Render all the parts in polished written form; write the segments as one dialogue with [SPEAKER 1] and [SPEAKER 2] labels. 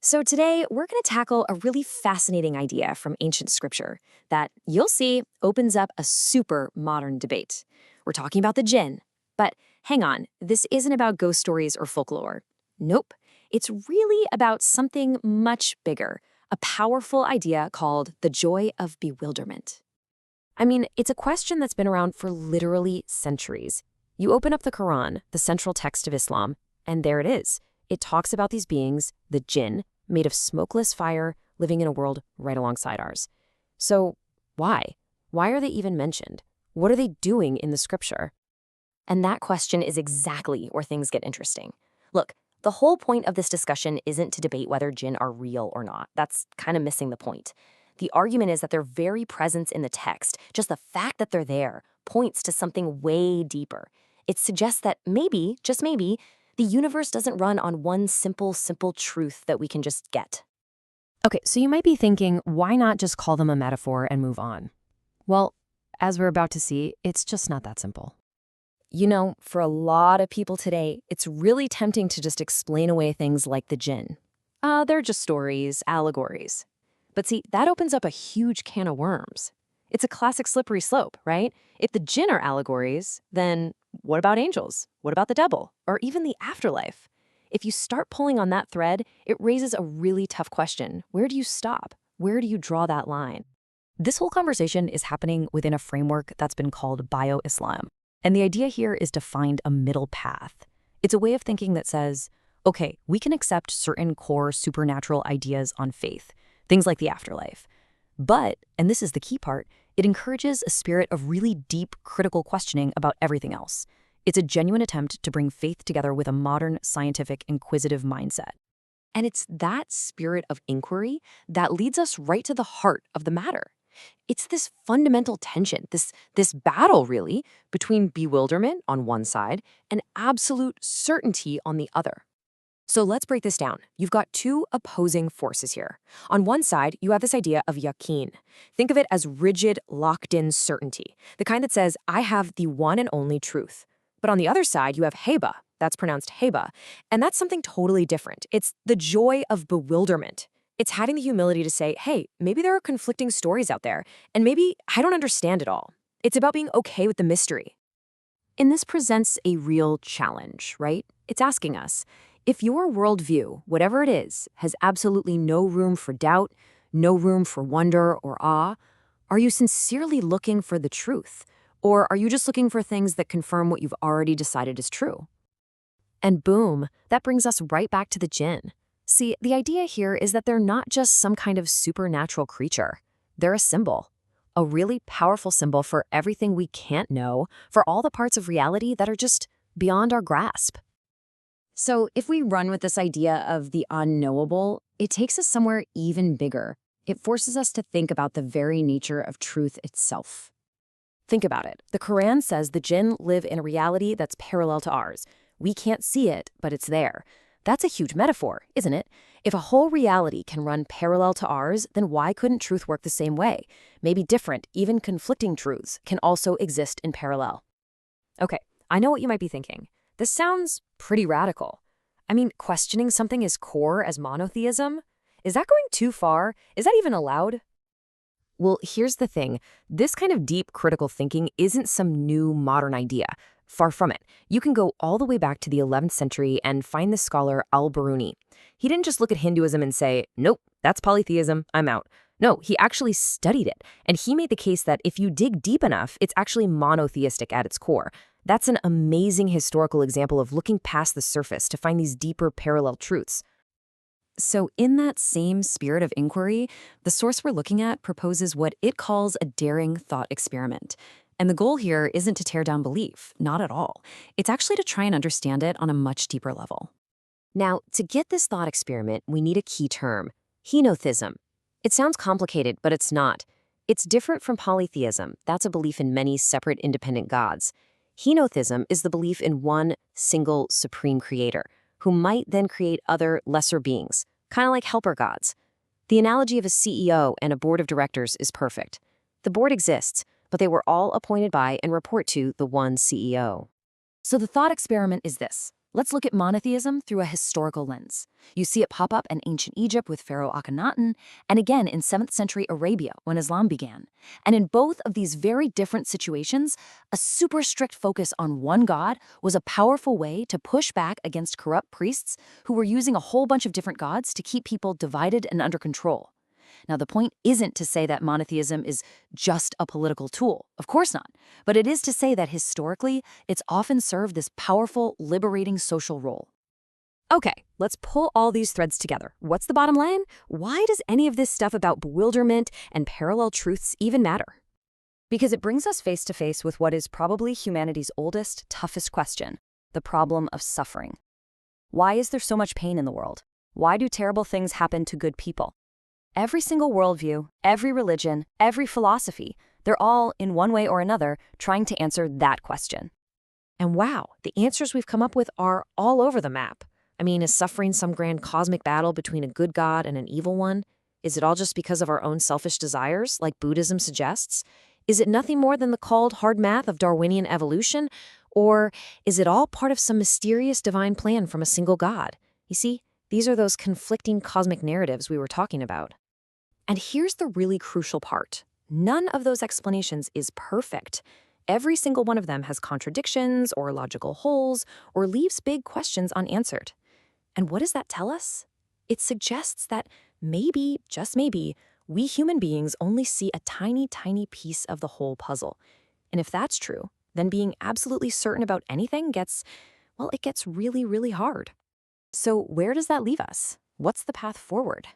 [SPEAKER 1] So today, we're going to tackle a really fascinating idea from ancient scripture that you'll see opens up a super modern debate. We're talking about the Jinn. But hang on, this isn't about ghost stories or folklore. Nope, it's really about something much bigger, a powerful idea called the joy of bewilderment. I mean, it's a question that's been around for literally centuries. You open up the Quran, the central text of Islam, and there it is. It talks about these beings, the Jinn, made of smokeless fire, living in a world right alongside ours. So why? Why are they even mentioned? What are they doing in the scripture? And that question is exactly where things get interesting. Look, the whole point of this discussion isn't to debate whether Jinn are real or not. That's kind of missing the point. The argument is that their very presence in the text, just the fact that they're there, points to something way deeper. It suggests that maybe, just maybe, the universe doesn't run on one simple truth that we can just get.
[SPEAKER 2] Okay, so you might be thinking, why not just call them a metaphor and move on? Well, as we're about to see, it's just not that simple.
[SPEAKER 1] You know, for a lot of people today, it's really tempting to just explain away things like the Jinn. They're just stories, allegories. But see, that opens up a huge can of worms. It's a classic slippery slope, right? If the Jinn are allegories, then what about angels? What about the devil? Or even the afterlife? If you start pulling on that thread, it raises a really tough question. Where do you stop? Where do you draw that line?
[SPEAKER 2] This whole conversation is happening within a framework that's been called BioIslam. And the idea here is to find a middle path. It's a way of thinking that says, okay, we can accept certain core supernatural ideas on faith, things like the afterlife. But, and this is the key part, it encourages a spirit of really deep, critical questioning about everything else. It's a genuine attempt to bring faith together with a modern, scientific, inquisitive mindset.
[SPEAKER 1] And it's that spirit of inquiry that leads us right to the heart of the matter. It's this fundamental tension, this battle, really, between bewilderment on one side and absolute certainty on the other. So let's break this down. You've got two opposing forces here. On one side, you have this idea of yaqeen. Think of it as rigid, locked-in certainty, the kind that says, I have the one and only truth. But on the other side, you have heba, that's pronounced heba, and that's something totally different. It's the joy of bewilderment. It's having the humility to say, hey, maybe there are conflicting stories out there, and maybe I don't understand it all. It's about being okay with the mystery. And this presents a real challenge, right? It's asking us, if your worldview, whatever it is, has absolutely no room for doubt, no room for wonder or awe, are you sincerely looking for the truth? Or are you just looking for things that confirm what you've already decided is true? And boom, that brings us right back to the Jinn. See, the idea here is that they're not just some kind of supernatural creature. They're a symbol. A really powerful symbol for everything we can't know, for all the parts of reality that are just beyond our grasp. So if we run with this idea of the unknowable, it takes us somewhere even bigger. It forces us to think about the very nature of truth itself. Think about it. The Quran says the Jinn live in a reality that's parallel to ours. We can't see it, but it's there. That's a huge metaphor, isn't it? If a whole reality can run parallel to ours, then why couldn't truth work the same way? Maybe different, even conflicting truths can also exist in parallel. Okay, I know what you might be thinking. This sounds pretty radical. I mean, questioning something as core as monotheism? Is that going too far? Is that even allowed? Well, here's the thing. This kind of deep critical thinking isn't some new modern idea. Far from it. You can go all the way back to the 11th century and find the scholar al-Biruni. He didn't just look at Hinduism and say, nope, that's polytheism, I'm out. No, he actually studied it, and he made the case that if you dig deep enough, it's actually monotheistic at its core. That's an amazing historical example of looking past the surface to find these deeper parallel truths. So in that same spirit of inquiry, the source we're looking at proposes what it calls a daring thought experiment. And the goal here isn't to tear down belief, not at all. It's actually to try and understand it on a much deeper level. Now, to get this thought experiment, we need a key term, henotheism. It sounds complicated, but it's not. It's different from polytheism. That's a belief in many separate independent gods. Henotheism is the belief in one single supreme creator, who might then create other lesser beings, kind of like helper gods. The analogy of a CEO and a board of directors is perfect. The board exists, but they were all appointed by and report to the one CEO. So the thought experiment is this.
[SPEAKER 2] Let's look at monotheism through a historical lens. You see it pop up in ancient Egypt with Pharaoh Akhenaten, and again in 7th century Arabia when Islam began. And in both of these very different situations, a super strict focus on one god was a powerful way to push back against corrupt priests who were using a whole bunch of different gods to keep people divided and under control. Now, the point isn't to say that monotheism is just a political tool. Of course not. But it is to say that historically, it's often served this powerful, liberating social role.
[SPEAKER 1] Okay, let's pull all these threads together. What's the bottom line? Why does any of this stuff about bewilderment and parallel truths even matter?
[SPEAKER 2] Because it brings us face to face with what is probably humanity's oldest, toughest question, the problem of suffering. Why is there so much pain in the world? Why do terrible things happen to good people? Every single worldview, every religion, every philosophy, they're all, in one way or another, trying to answer that question.
[SPEAKER 1] And wow, the answers we've come up with are all over the map. I mean, is suffering some grand cosmic battle between a good god and an evil one? Is it all just because of our own selfish desires, like Buddhism suggests? Is it nothing more than the cold, hard math of Darwinian evolution? Or is it all part of some mysterious divine plan from a single god? You see, these are those conflicting cosmic narratives we were talking about. And here's the really crucial part. None of those explanations is perfect. Every single one of them has contradictions or logical holes or leaves big questions unanswered. And what does that tell us? It suggests that maybe, just maybe, we human beings only see a tiny, tiny piece of the whole puzzle. And if that's true, then being absolutely certain about anything gets really, really hard. So where does that leave us? What's the path forward?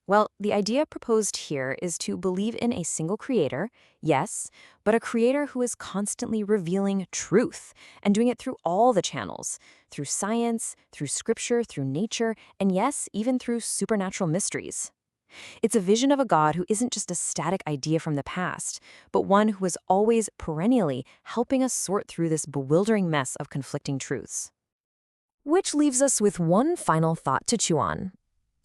[SPEAKER 1] Well, the idea proposed here is to believe in a single creator, yes, but a creator who is constantly revealing truth and doing it through all the channels, through science, through scripture, through nature, and yes, even through supernatural mysteries. It's a vision of a God who isn't just a static idea from the past, but one who is always perennially helping us sort through this bewildering mess of conflicting truths. Which leaves us with one final thought to chew on.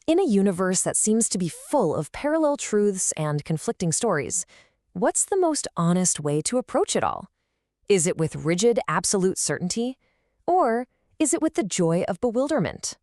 [SPEAKER 1] In a universe that seems to be full of parallel truths and conflicting stories, what's the most honest way to approach it all? Is it with rigid, absolute certainty? Or is it with the joy of bewilderment?